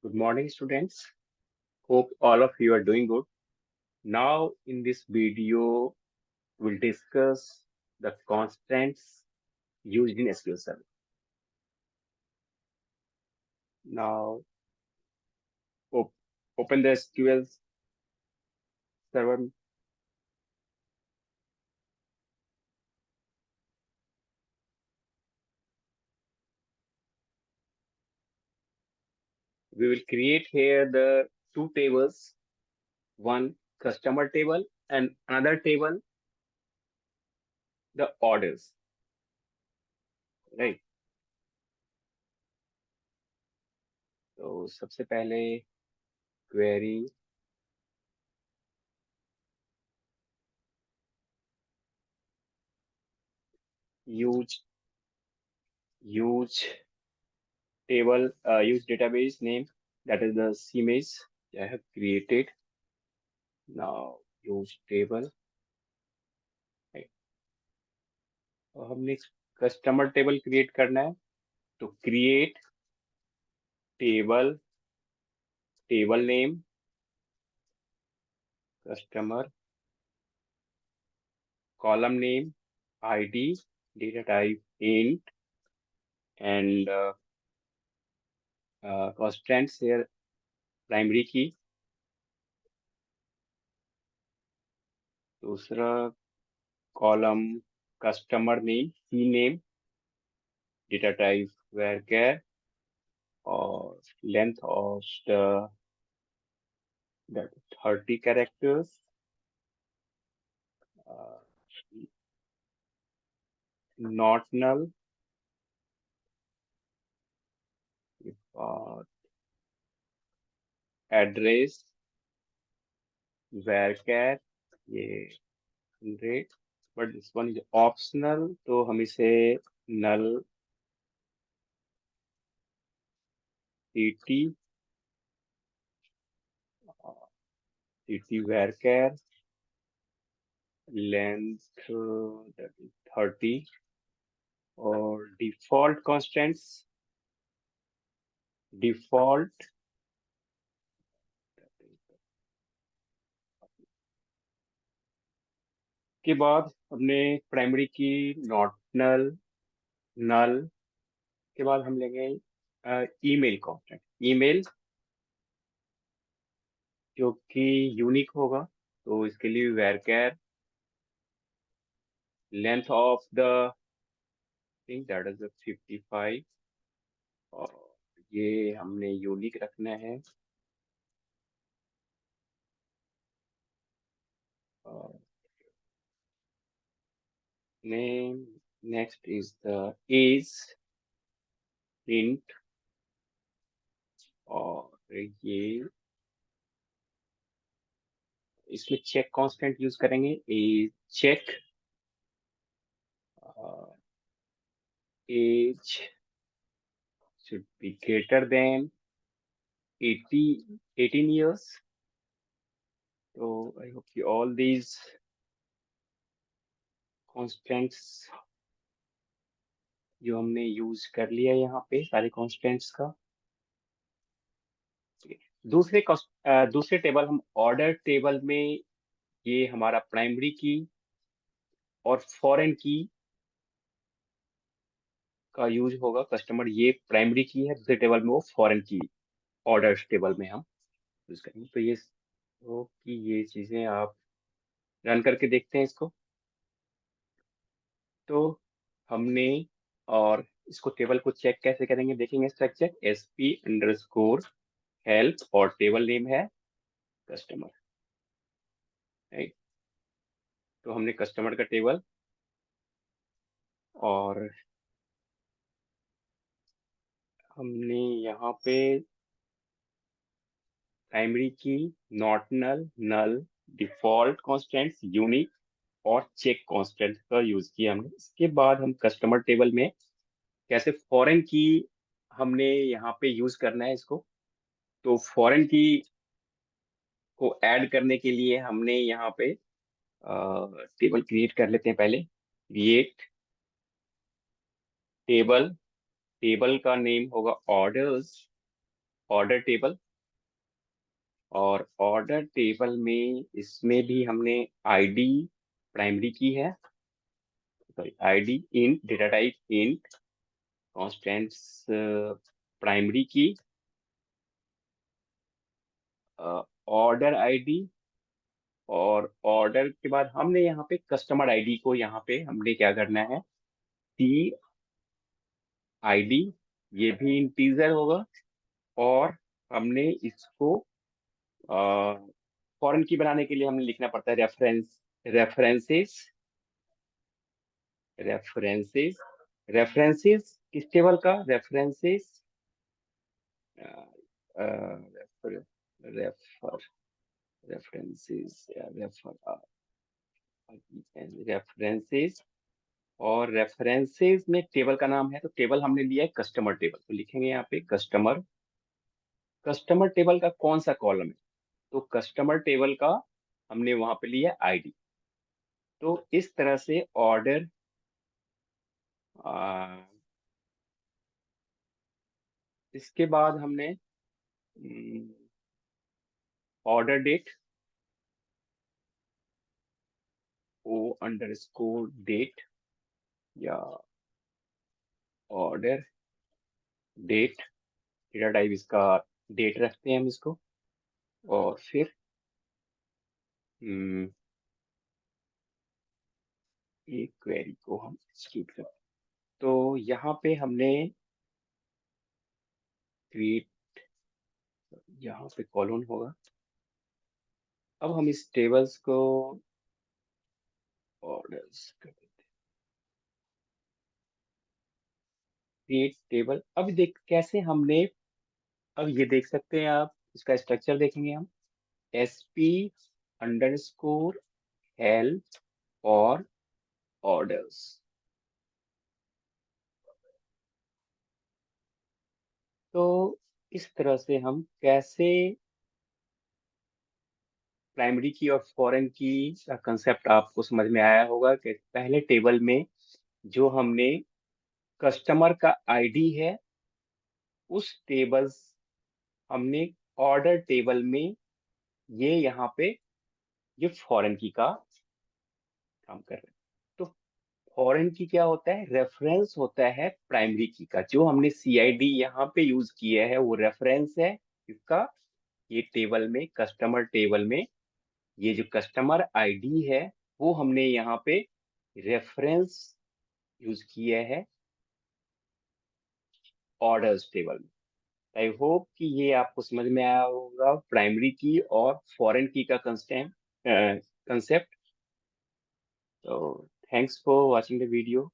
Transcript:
Good morning, students. Hope all of you are doing good. Now, in this video, we'll discuss the constants used in SQL Server. Now, op open the SQL Server. We will create here the two tables, one customer table and another table, the orders, right? तो सबसे पहले query use use database name, that is the CMAS I have created. Now use table, right? तो हमने customer table create करना है, तो create table, table name customer, column name ID, data type int and constants here primary की। दूसरा column customer name, की name, data type varchar और length of the 30 characters, not null, address varchar ये 100, but this one is optional, तो हम इसे नल TT varchar length 30 और default constants default के बाद हमने प्राइमरी की नॉट नल, नल के बाद हम लेंगे ईमेल कॉन्स्टेंट, ईमेल जो कि यूनिक होगा, तो इसके लिए varchar length of the thing that is 55 और ये हमने यूनिक रखना है। name, next is the age int और ये इसमें चेक कांस्टेंट यूज करेंगे, age check, age should be greater than 18 years. So I hope you all these constants जो हमने यूज कर लिया यहाँ पे सारे कॉन्स्टेंट्स का। दूसरे टेबल हम ऑर्डर टेबल में ये हमारा प्राइमरी की और फॉरेन की का यूज होगा। कस्टमर ये प्राइमरी की है, दूसरे टेबल में वो फॉरेन की ऑर्डर टेबल में हम यूज करेंगे। तो ये तो कि ये चीजें आप रन करके देखते हैं इसको। तो हमने और इसको टेबल को चेक कैसे करेंगे देखेंगे, स्ट्रक्चर sp अंडरस्कोर हेल्प और टेबल नेम है कस्टमर, राइट? तो हमने कस्टमर का टेबल और हमने यहाँ पे प्राइमरी की, not null, null, default constants, unique और चेक कांस्टेंट का यूज किया हमने। इसके बाद हम कस्टमर टेबल में कैसे फॉरेन की हमने यहाँ पे यूज करना है इसको। तो फॉरेन की को ऐड करने के लिए हमने यहाँ पे टेबल क्रिएट कर लेते हैं। पहले क्रिएट टेबल, टेबल का नेम होगा ऑर्डर्स ऑर्डर टेबल, और ऑर्डर टेबल में इसमें भी हमने आईडी प्राइमरी की है, sorry ID int, data type int, constants primary की, ऑर्डर आईडी, और ऑर्डर के बाद हमने यहाँ पे कस्टमर आईडी को यहाँ पे हमने क्या करना है, टी आईडी, ये भी इंटीजर होगा, और हमने इसको फॉरेन की बनाने के लिए हमें लिखना पड़ता है रेफरेंसेस, रेफरेंसेस, रेफरेंसेस किस टेबल का, references refer refer references references, और रेफरेंसेस में टेबल का नाम है, तो टेबल हमने लिया है कस्टमर टेबल, तो लिखेंगे यहाँ पे कस्टमर, कस्टमर टेबल का कौन सा कॉलम है, तो कस्टमर टेबल का हमने वहां पे लिया आईडी। तो इस तरह से ऑर्डर, इसके बाद हमने ऑर्डर डेट, ओ अंडरस्कोर डेट, या ऑर्डर डेट, डेटा टाइप इसका डेट रखते हैं हम इसको, और फिर हम्म, एक क्वेरी को हम एक्सक्यूट करते हैं। तो यहाँ पे हमने क्रिएट, यहाँ पे कॉलन होगा, अब हम इस टेबल्स को ऑर्डर्स कर देते हैं, क्रिएट टेबल। अब देख कैसे हमने, अब ये देख सकते हैं आप, इसका स्ट्रक्चर देखेंगे हम, एस पी अंडरस्कोर हेल्प और ऑर्डर्स। तो इस तरह से हम कैसे प्राइमरी की और फॉरेन की का कंसेप्ट आपको समझ में आया होगा, कि पहले टेबल में जो हमने कस्टमर का आईडी है, उस टेबल्स हमने ऑर्डर टेबल में ये यहाँ पे ये फॉरेन की का काम कर रहे हैं। तो फॉरेन की क्या होता है, रेफरेंस होता है प्राइमरी की का, जो हमने सीआईडी यहाँ पे यूज किया है वो रेफरेंस है इसका, ये टेबल में कस्टमर टेबल में ये जो कस्टमर आईडी है वो हमने यहाँ पे रेफरेंस यूज किया है ऑर्डर्स टेबल में। आई होप कि ये आपको समझ में आया होगा प्राइमरी की और फॉरेन की का कंसेप्ट। तो thanks for watching the video.